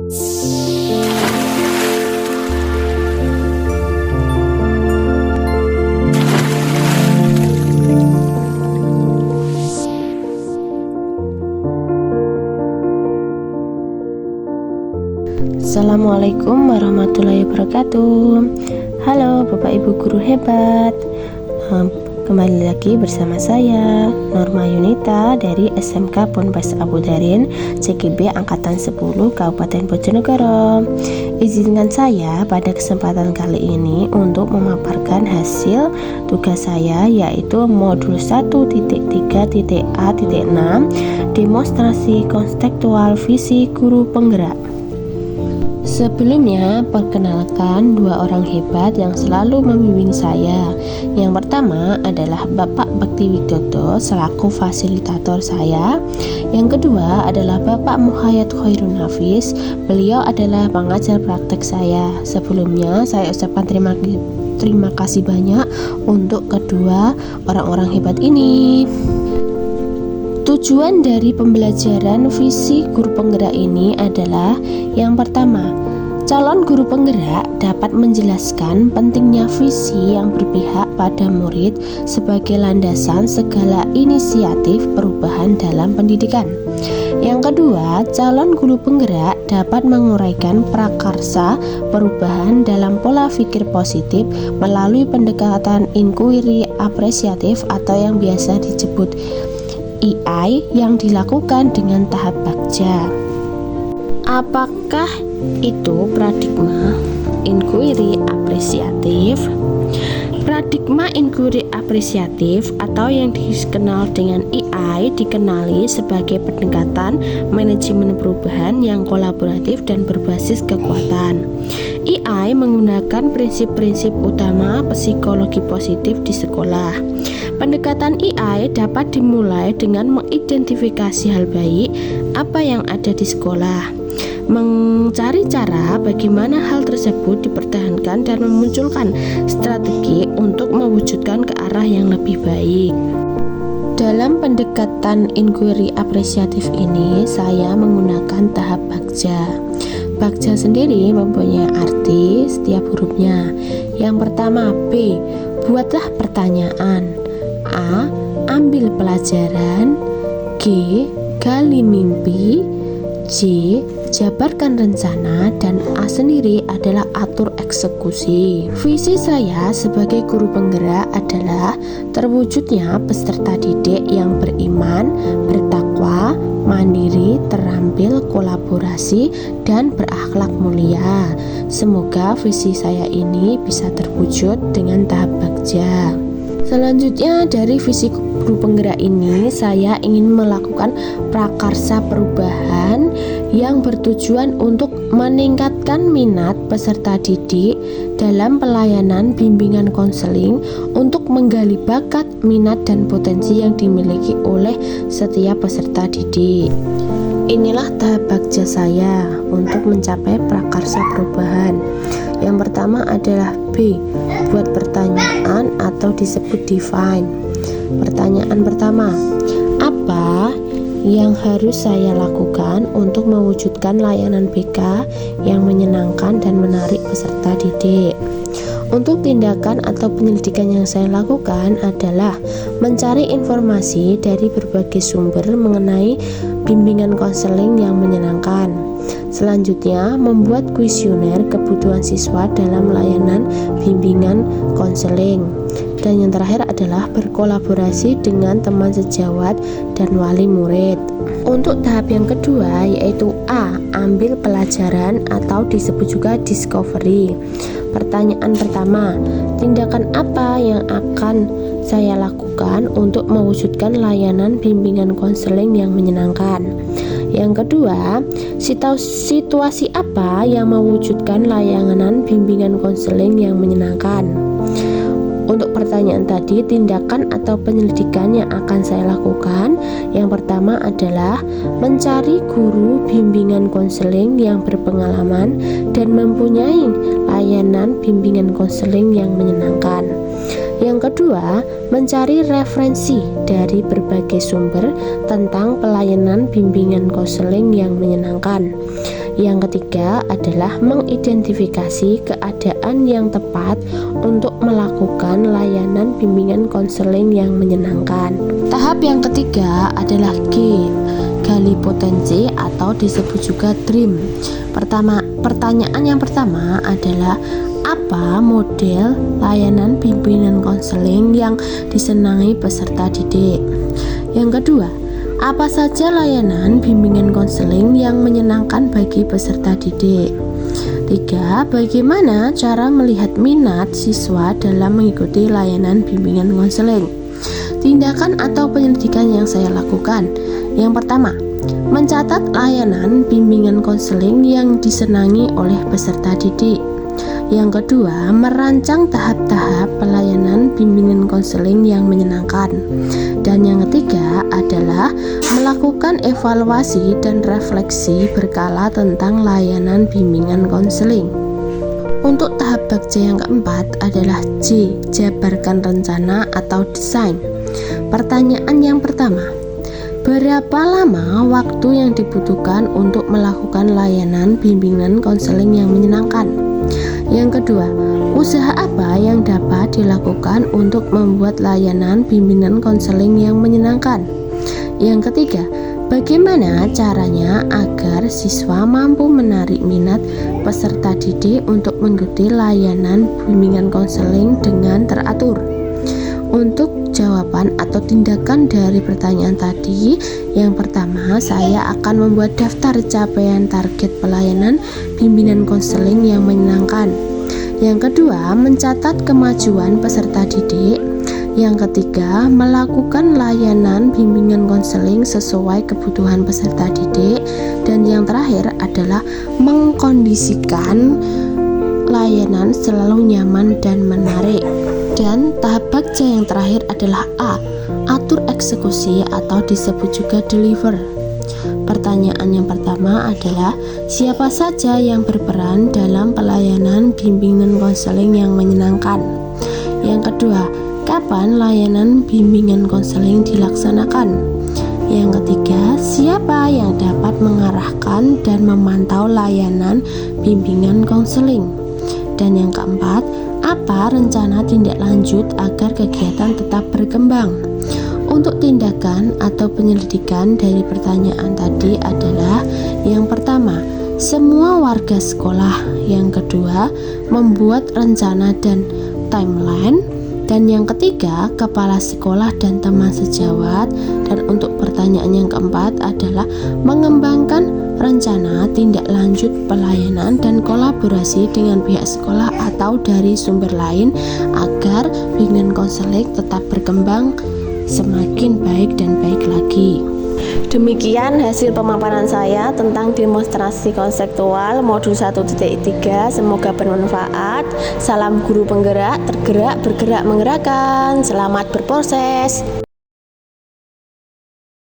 Assalamualaikum warahmatullahi wabarakatuh. Halo Bapak Ibu guru hebat, kembali lagi bersama saya Norma Yunita dari SMK Ponpes Abu Dharin CGB Angkatan 10 Kabupaten Bojonegoro. Izinkan saya pada kesempatan kali ini untuk memaparkan hasil tugas saya, yaitu modul 1.3.A.6 demonstrasi konstekstual visi guru penggerak. Sebelumnya, perkenalkan dua orang hebat yang selalu membimbing saya. Yang pertama adalah Bapak Bekti Widodo selaku fasilitator saya. Yang kedua adalah Bapak Muhayyad Khairun Hafiz. Beliau adalah pengajar praktek saya. Sebelumnya, saya ucapkan terima kasih banyak untuk kedua orang-orang hebat ini. Tujuan dari pembelajaran visi guru penggerak ini adalah yang pertama, calon guru penggerak dapat menjelaskan pentingnya visi yang berpihak pada murid sebagai landasan segala inisiatif perubahan dalam pendidikan. Yang kedua, calon guru penggerak dapat menguraikan prakarsa perubahan dalam pola pikir positif melalui pendekatan inquiry apresiatif atau yang biasa disebut EI yang dilakukan dengan tahap bagja. Apakah itu paradigma inquiry apresiatif? Paradigma inquiry apresiatif atau yang dikenal dengan EI dikenali sebagai pendekatan manajemen perubahan yang kolaboratif dan berbasis kekuatan. EI menggunakan prinsip-prinsip utama psikologi positif di sekolah. Pendekatan EI dapat dimulai dengan mengidentifikasi hal baik apa yang ada di sekolah, mencari cara bagaimana hal tersebut dipertahankan dan memunculkan strategi untuk mewujudkan ke arah yang lebih baik. Dalam pendekatan inquiry apresiatif ini, saya menggunakan tahap bagja. Bagja sendiri mempunyai arti setiap hurufnya. Yang pertama, B. Buatlah pertanyaan. A. Ambil pelajaran. G. Gali mimpi. J. Jabarkan rencana. Dan A sendiri adalah atur eksekusi. Visi saya sebagai guru penggerak adalah terwujudnya peserta didik yang beriman, bertakwa, mandiri, terampil, kolaborasi, dan berakhlak mulia. Semoga visi saya ini bisa terwujud dengan tahap bagja. Selanjutnya, dari visi guru penggerak ini saya ingin melakukan prakarsa perubahan yang bertujuan untuk meningkatkan minat peserta didik dalam pelayanan bimbingan konseling untuk menggali bakat, minat, dan potensi yang dimiliki oleh setiap peserta didik. Inilah tahap bagja saya untuk mencapai prakarsa perubahan. Yang pertama adalah B. Buat pertanyaan atau disebut define. Pertanyaan pertama, apa yang harus saya lakukan untuk mewujudkan layanan BK yang menyenangkan dan menarik peserta didik? Untuk tindakan atau penyelidikan yang saya lakukan adalah mencari informasi dari berbagai sumber mengenai bimbingan konseling yang menyenangkan. Selanjutnya, membuat kuesioner kebutuhan siswa dalam layanan bimbingan konseling. Dan yang terakhir adalah berkolaborasi dengan teman sejawat dan wali murid. Untuk tahap yang kedua, yaitu A. Ambil pelajaran atau disebut juga discovery. Pertanyaan pertama, tindakan apa yang akan saya lakukan untuk mewujudkan layanan bimbingan konseling yang menyenangkan? Yang kedua, situasi apa yang mewujudkan layanan bimbingan konseling yang menyenangkan? Untuk pertanyaan tadi, tindakan atau penyelidikan yang akan saya lakukan, yang pertama adalah mencari guru bimbingan konseling yang berpengalaman dan mempunyai layanan bimbingan konseling yang menyenangkan. Yang kedua, mencari referensi dari berbagai sumber tentang pelayanan bimbingan konseling yang menyenangkan. Yang ketiga adalah mengidentifikasi keadaan yang tepat untuk melakukan layanan bimbingan konseling yang menyenangkan. Tahap yang ketiga adalah G, gali potensi atau disebut juga DREAM. Pertanyaan yang pertama adalah apa model layanan bimbingan konseling yang disenangi peserta didik? Yang kedua, apa saja layanan bimbingan konseling yang menyenangkan bagi peserta didik? 3. Bagaimana cara melihat minat siswa dalam mengikuti layanan bimbingan konseling? Tindakan atau penyelidikan yang saya lakukan. Yang pertama, mencatat layanan bimbingan konseling yang disenangi oleh peserta didik. Yang kedua, merancang tahap-tahap pelayanan bimbingan konseling yang menyenangkan. Dan yang ketiga adalah melakukan evaluasi dan refleksi berkala tentang layanan bimbingan konseling. Untuk tahap bagja yang keempat adalah J, jabarkan rencana atau desain. Pertanyaan yang pertama, berapa lama waktu yang dibutuhkan untuk melakukan layanan bimbingan konseling yang menyenangkan? Yang kedua, usaha apa yang dapat dilakukan untuk membuat layanan bimbingan konseling yang menyenangkan? Yang ketiga, bagaimana caranya agar siswa mampu menarik minat peserta didik untuk mengikuti layanan bimbingan konseling dengan teratur? Untuk jawaban atau tindakan dari pertanyaan tadi, yang pertama, saya akan membuat daftar capaian target pelayanan bimbingan konseling yang menyenangkan. Yang kedua, mencatat kemajuan peserta didik. Yang ketiga, melakukan layanan bimbingan konseling sesuai kebutuhan peserta didik. Dan yang terakhir adalah mengkondisikan layanan selalu nyaman dan menarik. Dan tahap bagja yang terakhir adalah A, atur eksekusi atau disebut juga deliver. Pertanyaan yang pertama adalah siapa saja yang berperan dalam pelayanan bimbingan konseling yang menyenangkan? Yang kedua, kapan layanan bimbingan konseling dilaksanakan? Yang ketiga, siapa yang dapat mengarahkan dan memantau layanan bimbingan konseling? Dan yang keempat, apa rencana tindak lanjut agar kegiatan tetap berkembang? Untuk tindakan atau penyelidikan dari pertanyaan tadi adalah yang pertama, semua warga sekolah. Yang kedua, membuat rencana dan timeline. Dan yang ketiga, kepala sekolah dan teman sejawat. Dan untuk pertanyaan yang keempat adalah mengembangkan rencana tindak lanjut pelayanan dan kolaborasi dengan pihak sekolah atau dari sumber lain agar bimbingan konseling tetap berkembang semakin baik dan baik lagi. Demikian hasil pemaparan saya tentang demonstrasi konseptual modul 1.3. Semoga bermanfaat. Salam guru penggerak, tergerak, bergerak, menggerakkan. Selamat berproses.